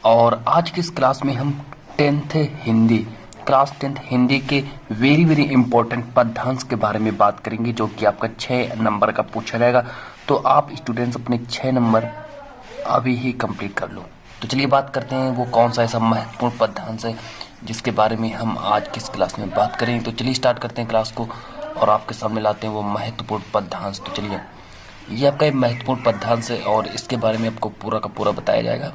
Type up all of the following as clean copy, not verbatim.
और आज की इस क्लास में हम 10th Hindi class 10th Hindi के वेरी इंपॉर्टेंट पद्यांश के बारे में बात करेंगे, जो कि आपका 6 नंबर का पूछा जाएगा। तो आप स्टूडेंट्स अपने 6 नंबर अभी ही कंप्लीट कर लो। तो चलिए बात करते हैं वो कौन सा ऐसा महत्वपूर्ण पद्यांश है जिसके बारे में हम आज की इस क्लास में बात करेंगे। तो चलिए स्टार्ट करते हैं क्लास को और आपके सामने लाते हैं वो महत्वपूर्ण पद्यांश। तो चलिए, ये आपका एक महत्वपूर्ण पद्यांश है और इसके बारे में आपको पूरा का पूरा बताया जाएगा।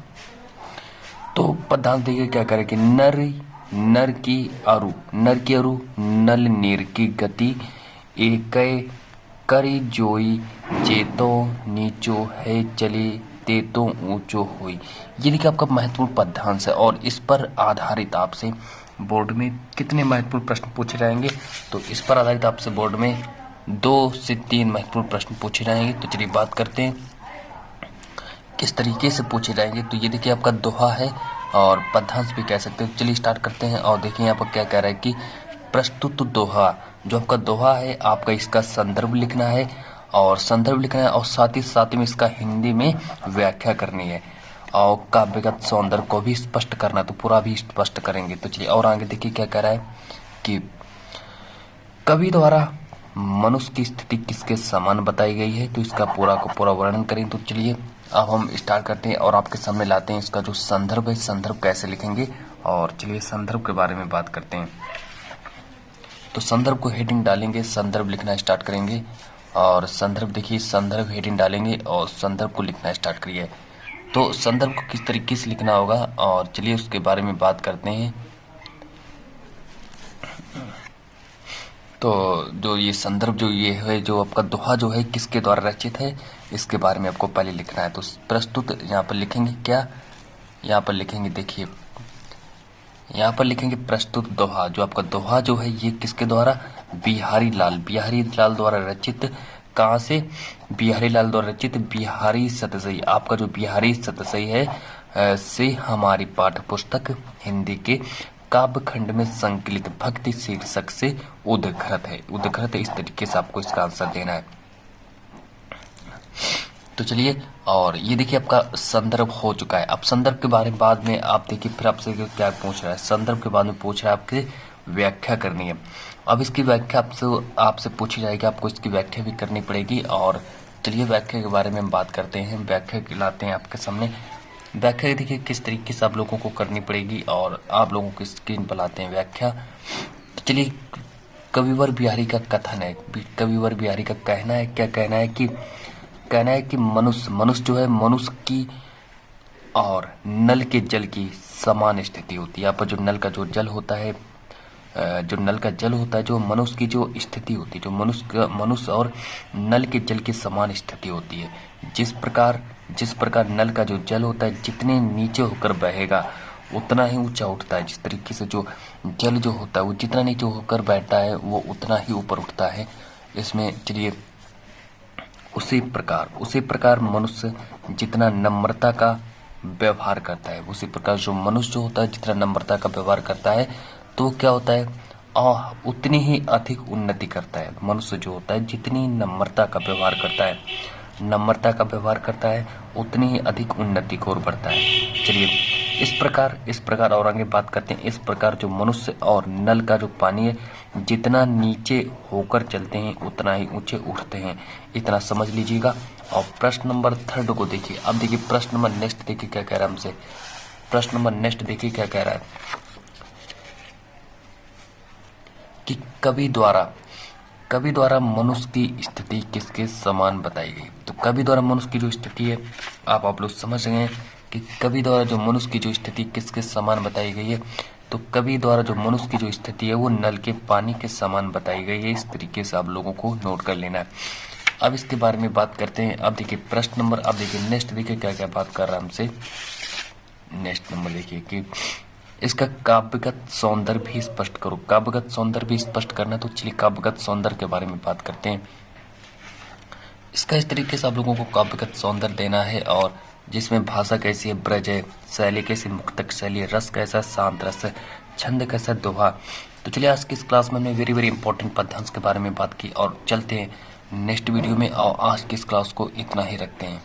तो पद्यांश देखिए क्या करे कि नर की अरु नल नीर की गति एकै करी जोई जेतो नीचो है चले तेतो ऊंचो हुई। ये देखिए आपका महत्वपूर्ण पद्यांश है और इस पर आधारित आपसे बोर्ड में कितने महत्वपूर्ण प्रश्न पूछे जाएंगे। तो इस पर आधारित आपसे बोर्ड में 2 से 3 महत्वपूर्ण प्रश्न पूछे जाएंगे। तो चलिए बात करते हैं किस तरीके से पूछे जाएंगे। तो ये देखिए आपका दोहा है और पद्यांश भी कह सकते हो। चलिए स्टार्ट करते हैं और देखिए यहाँ पर क्या कह रहा है कि प्रस्तुत दोहा, जो आपका दोहा है आपका इसका संदर्भ लिखना है और साथ ही में इसका हिंदी में व्याख्या करनी है और काव्यगत सौंदर्य को भी स्पष्ट करना, तो पूरा भी स्पष्ट करेंगे। तो चलिए और आगे देखिए क्या कह रहा है कि कवि द्वारा मनुष्य की स्थिति किसके समान बताई गई है। तो इसका पूरा को पूरा वर्णन करें। तो चलिए अब हम स्टार्ट करते हैं और आपके सामने लाते हैं इसका जो संदर्भ है, संदर्भ कैसे लिखेंगे। और चलिए संदर्भ के बारे में बात करते हैं। तो संदर्भ को हेडिंग डालेंगे, संदर्भ लिखना स्टार्ट करेंगे और संदर्भ देखिए, संदर्भ हेडिंग डालेंगे और संदर्भ को लिखना स्टार्ट करिए। तो संदर्भ को किस तरीके से लिखना होगा और चलिए उसके बारे में बात करते हैं। तो जो ये संदर्भ जो ये है, जो आपका दोहा जो है किसके द्वारा रचित है, इसके बारे में आपको पहले लिखना है। तो प्रस्तुत यहाँ पर लिखेंगे क्या, यहाँ पर लिखेंगे देखिए, यहाँ पर लिखेंगे प्रस्तुत दोहा। जो आपका दोहा जो है ये किसके द्वारा, बिहारी लाल द्वारा रचित। कहाँ से, बिहारी लाल द्वारा रचित बिहारी सतसई। आपका जो बिहारी सतसई है से हमारी पाठ्य पुस्तक हिंदी के काव्य खंड में संकलित भक्ति शीर्षक से उद्धृत है। इस तरीके से आपको इसका आंसर देना है। तो चलिए, और ये देखिए आपका संदर्भ हो चुका है। अब संदर्भ के बारे में बाद में आप देखिए फिर आपसे क्या पूछ रहा है। संदर्भ के बाद में पूछ रहा है आपके व्याख्या करनी है। अब इसकी व्याख्या आपसे पूछी जाएगी, आपको इसकी व्याख्या भी करनी पड़ेगी। और चलिए व्याख्या के बारे में हम बात करते हैं। व्याख्या लाते हैं आपके सामने। व्याख्या देखिए किस तरीके से आप लोगों को करनी पड़ेगी और आप लोगों की स्क्रीन पर लाते हैं व्याख्या। तो चलिए, कविवर बिहारी का कथन है, कविवर बिहारी का कहना है, क्या कहना है कि मनुष्य जो है, मनुष्य की और नल के जल की समान स्थिति होती है। यहाँ पर जो नल का जो जल होता है, जो मनुष्य की जो स्थिति होती है, जो मनुष्य और नल के जल की समान स्थिति होती है। जिस प्रकार नल का जो जल होता है जितने नीचे होकर बहेगा उतना ही ऊंचा उठता है। जिस तरीके से जो जल जो होता है वो जितना नीचे होकर बैठता है वो उतना ही ऊपर उठता है। इसमें चलिए उसी प्रकार मनुष्य जितना नम्रता का व्यवहार करता है, उसी प्रकार जो मनुष्य जो होता है जितना नम्रता का व्यवहार करता है तो क्या होता है, उतनी ही अधिक उन्नति करता है। मनुष्य जो होता है जितनी नम्रता का व्यवहार करता है उतनी ही अधिक उन्नति की ओर बढ़ता है। चलिए इस प्रकार और आगे बात करते हैं। इस प्रकार जो मनुष्य और नल का जो पानी है जितना नीचे होकर चलते हैं उतना ही ऊंचे उठते हैं। इतना समझ लीजिएगा। और प्रश्न नंबर 3 को देखिए। अब देखिए प्रश्न नंबर नेक्स्ट देखिए क्या कह रहा है हमसे। प्रश्न नंबर नेक्स्ट देखिए क्या कह रहा है कि कवि द्वारा मनुष्य की स्थिति किसके समान बताई गई। तो कवि द्वारा मनुष्य की जो स्थिति है आप लोग समझ रहे हैं कि कवि द्वारा जो मनुष्य की जो स्थिति किसके समान बताई गई है। तो कवि द्वारा जो मनुष्य की जो स्थिति है वो नल के पानी के समान बताई गई है। इस तरीके से आप लोगों को नोट कर लेना है। अब इसके बारे में बात करते हैं। अब देखिए प्रश्न नंबर, अब देखिए नेक्स्ट देखिए क्या क्या बात कर रहा है हमसे। नेक्स्ट नंबर देखिए कि इसका काव्यगत सौंदर्य भी स्पष्ट करो। काव्यगत सौंदर्य भी स्पष्ट करना। तो चलिए काव्यगत सौंदर्य के बारे में बात करते हैं। इसका इस तरीके से आप लोगों को काव्यगत सौंदर्य देना है और जिसमें भाषा कैसी है, ब्रज है, शैली कैसी, मुक्तक शैली, रस कैसा, शांत रस है, छंद कैसा, दोहा। तो चलिए आज की इस क्लास में हमने वेरी इंपॉर्टेंट पद्यांश के बारे में बात की और चलते हैं नेक्स्ट वीडियो में। और आज की इस क्लास को इतना ही रखते हैं।